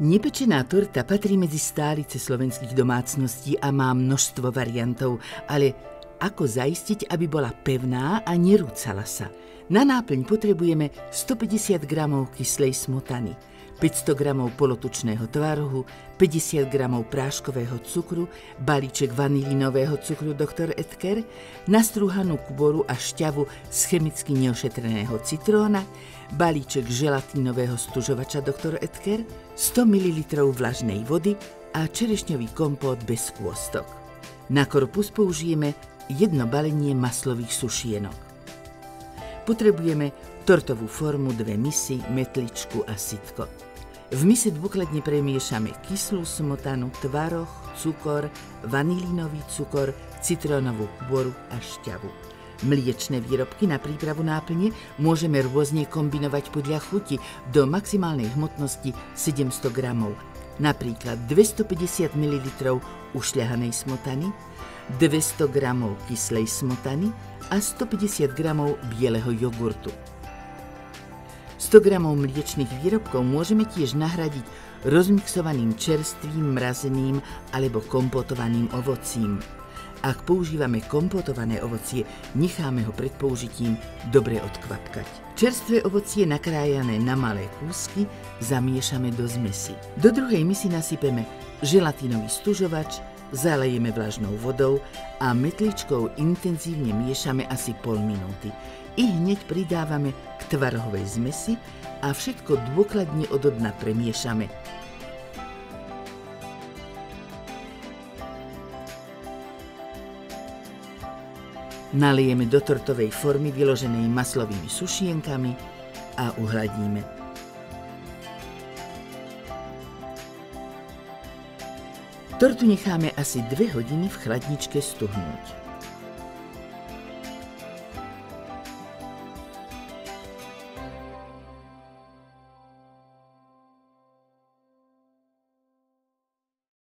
Nepečená torta patrí medzi stálice slovenských domácností a má množstvo variantov, ale ako zaistiť, aby bola pevná a nerúcala sa? Na náplň potrebujeme 150 g kyslej smotany, 500 g polotučného tvarohu, 50 g práškového cukru, balíček vanilinového cukru Dr. Edgar, nastrúhanú kôru a šťavu z chemicky neošetreného citróna, balíček želatínového stužovača Dr. Edgar, 100 ml vlažnej vody a čerešňový kompót bez kôstok. Na korpus použijeme jedno balenie maslových sušienok. Potrebujeme tortovú formu, 2 misy, metličku a sitko. V mise dôkladne premiešame kyslú smotanu, tvaroh, cukor, vanilínový cukor, citrónovú kôru a šťavu. Mliečne výrobky na prípravu náplne môžeme rôzne kombinovať podľa chuti do maximálnej hmotnosti 700 g. Napríklad 250 ml ušľahanej smotany, 200 g kyslej smotany a 150 g bieleho jogurtu. 100 g mliečnych výrobkov môžeme tiež nahradiť rozmixovaným čerstvým, mrazeným alebo kompotovaným ovocím. Ak používame kompotované ovocie, necháme ho pred použitím dobre odkvapkať. Čerstvé ovocie nakrájané na malé kúsky zamiešame do zmesi. Do druhej misy nasypeme želatínový stužovač, zalejeme vlažnou vodou a metličkou intenzívne miešame asi pol minúty. I hneď pridávame k tvarohovej zmesi a všetko dôkladne od dna premiešame. Naliejeme do tortovej formy vyloženej maslovými sušienkami a uhladíme. Tortu necháme asi 2 hodiny v chladničke stuhnúť.